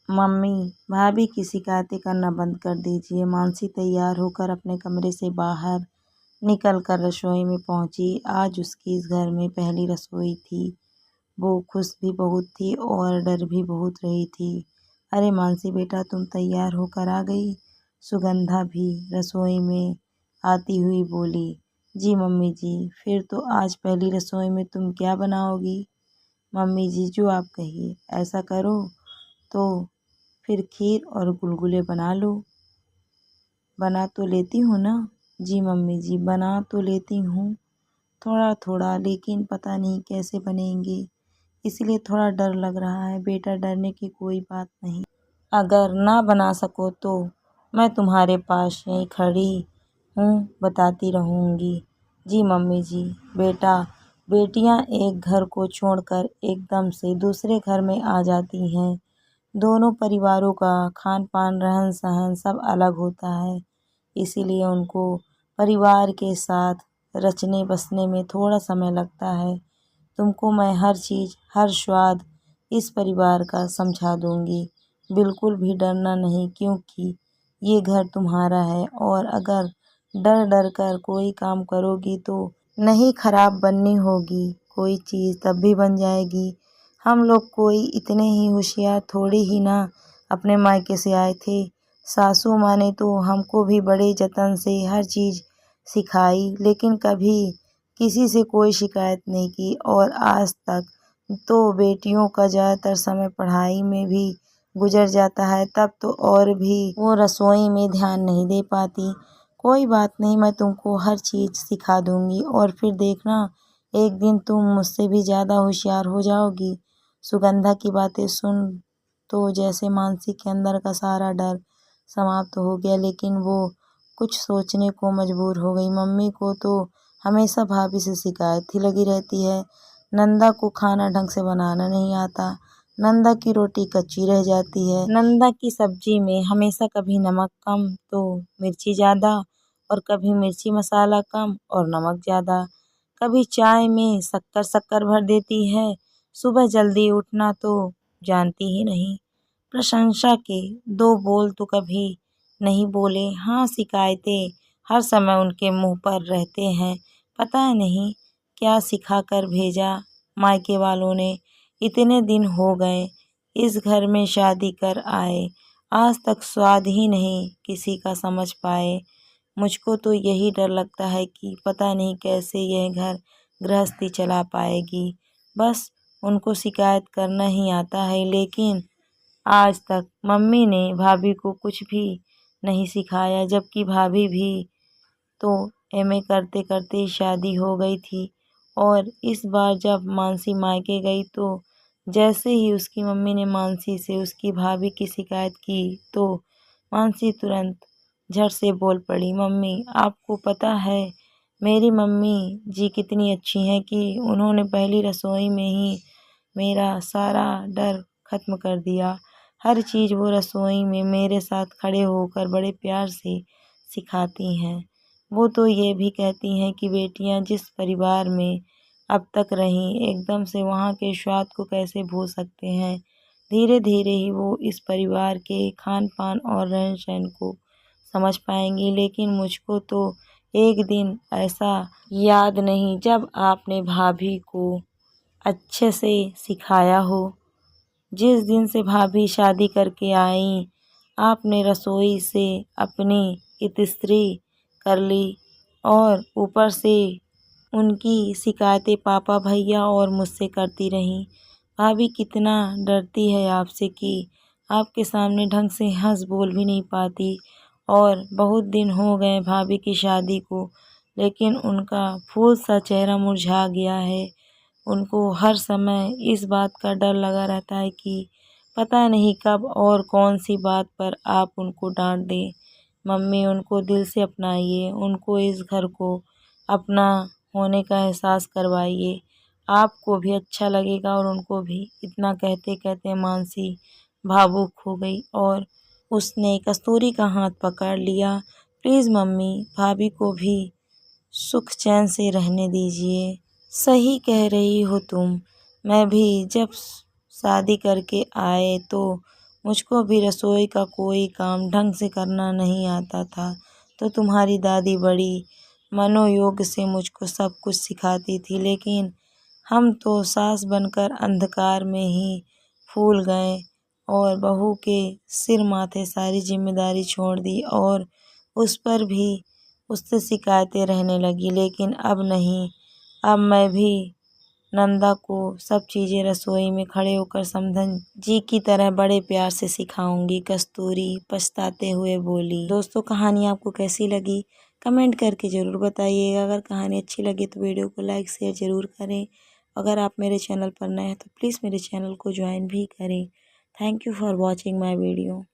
Mummy, भाभी की शिकायतें करना बंद कर दीजिए। मानसी तैयार होकर अपने कमरे से बाहर निकल कर रसोई में पहुंची। आज उसकी इस घर में पहली रसोई थी। वो खुश भी बहुत थी और डर भी बहुत रही थी। अरे मानसी बेटा, तुम तैयार होकर आ गई? सुगंधा भी रसोई में आती हुई बोली। जी मम्मी जी। फिर तो आज पहली रसोई में तुम क्या बनाओगी? मम्मी जी, जो आप कहिए। ऐसा करो तो फिर खीर और गुलगुले बना लो। बना तो लेती हूँ ना? जी मम्मी जी, बना तो लेती हूँ थोड़ा थोड़ा, लेकिन पता नहीं कैसे बनेंगे, इसलिए थोड़ा डर लग रहा है। बेटा, डरने की कोई बात नहीं। अगर ना बना सको तो मैं तुम्हारे पास यहीं खड़ी हूँ, बताती रहूँगी। जी मम्मी जी। बेटा, बेटियाँ एक घर को छोड़कर एकदम से दूसरे घर में आ जाती हैं। दोनों परिवारों का खान पान, रहन सहन सब अलग होता है, इसीलिए उनको परिवार के साथ रचने बसने में थोड़ा समय लगता है। तुमको मैं हर चीज़, हर स्वाद इस परिवार का समझा दूंगी। बिल्कुल भी डरना नहीं, क्योंकि ये घर तुम्हारा है। और अगर डर डर कर कोई काम करोगी तो नहीं खराब बननी होगी कोई चीज़, तब भी बन जाएगी। हम लोग कोई इतने ही होशियार थोड़ी ही ना अपने मायके से आए थे। सासू माँ ने तो हमको भी बड़े जतन से हर चीज़ सिखाई, लेकिन कभी किसी से कोई शिकायत नहीं की। और आज तक तो बेटियों का ज़्यादातर समय पढ़ाई में भी गुजर जाता है, तब तो और भी वो रसोई में ध्यान नहीं दे पाती। कोई बात नहीं, मैं तुमको हर चीज़ सिखा दूंगी और फिर देखना, एक दिन तुम मुझसे भी ज़्यादा होशियार हो जाओगी। सुगंधा की बातें सुन तो जैसे मानसी के अंदर का सारा डर समाप्त हो गया, लेकिन वो कुछ सोचने को मजबूर हो गई। मम्मी को तो हमेशा भाभी से शिकायत ही लगी रहती है। नंदा को खाना ढंग से बनाना नहीं आता, नंदा की रोटी कच्ची रह जाती है, नंदा की सब्जी में हमेशा कभी नमक कम तो मिर्ची ज़्यादा, और कभी मिर्ची मसाला कम और नमक ज़्यादा, कभी चाय में शक्कर शक्कर भर देती है। सुबह जल्दी उठना तो जानती ही नहीं। प्रशंसा के दो बोल तो कभी नहीं बोले। हाँ, शिकायतें हर समय उनके मुंह पर रहते हैं। पता नहीं क्या सिखा कर भेजा मायके वालों ने। इतने दिन हो गए इस घर में शादी कर आए, आज तक स्वाद ही नहीं किसी का समझ पाए। मुझको तो यही डर लगता है कि पता नहीं कैसे यह घर गृहस्थी चला पाएगी। बस उनको शिकायत करना ही आता है, लेकिन आज तक मम्मी ने भाभी को कुछ भी नहीं सिखाया, जबकि भाभी भी तो एमए करते करते शादी हो गई थी। और इस बार जब मानसी मायके गई तो जैसे ही उसकी मम्मी ने मानसी से उसकी भाभी की शिकायत की तो मानसी तुरंत झट से बोल पड़ी, मम्मी आपको पता है मेरी मम्मी जी कितनी अच्छी हैं कि उन्होंने पहली रसोई में ही मेरा सारा डर खत्म कर दिया। हर चीज़ वो रसोई में मेरे साथ खड़े होकर बड़े प्यार से सिखाती हैं। वो तो ये भी कहती हैं कि बेटियां जिस परिवार में अब तक रहीं, एकदम से वहाँ के स्वाद को कैसे भूल सकते हैं। धीरे धीरे ही वो इस परिवार के खान पान और रहन सहन को समझ पाएंगी। लेकिन मुझको तो एक दिन ऐसा याद नहीं जब आपने भाभी को अच्छे से सिखाया हो। जिस दिन से भाभी शादी करके आई, आपने रसोई से अपनी इतिश्री कर ली और ऊपर से उनकी शिकायतें पापा, भैया और मुझसे करती रहीं। भाभी कितना डरती है आपसे कि आपके सामने ढंग से हंस बोल भी नहीं पाती। और बहुत दिन हो गए भाभी की शादी को, लेकिन उनका फूल सा चेहरा मुरझा गया है। उनको हर समय इस बात का डर लगा रहता है कि पता नहीं कब और कौन सी बात पर आप उनको डांट दें। मम्मी, उनको दिल से अपनाइए, उनको इस घर को अपना होने का एहसास करवाइए, आपको भी अच्छा लगेगा और उनको भी। इतना कहते कहते मानसी भावुक हो गई और उसने कस्तूरी का हाथ पकड़ लिया। प्लीज़ मम्मी, भाभी को भी सुख चैन से रहने दीजिए। सही कह रही हो तुम। मैं भी जब शादी करके आए तो मुझको भी रसोई का कोई काम ढंग से करना नहीं आता था, तो तुम्हारी दादी बड़ी मनोयोग से मुझको सब कुछ सिखाती थी। लेकिन हम तो सास बनकर अंधकार में ही फूल गए और बहू के सिर माथे सारी जिम्मेदारी छोड़ दी और उस पर भी उससे शिकायतें रहने लगी। लेकिन अब नहीं, अब मैं भी नंदा को सब चीज़ें रसोई में खड़े होकर समधन जी की तरह बड़े प्यार से सिखाऊंगी, कस्तूरी पछताते हुए बोली। दोस्तों, कहानी आपको कैसी लगी कमेंट करके ज़रूर बताइएगा। अगर कहानी अच्छी लगी तो वीडियो को लाइक शेयर ज़रूर करें। अगर आप मेरे चैनल पर नए हैं तो प्लीज़ मेरे चैनल को ज्वाइन भी करें। Thank you for watching my video.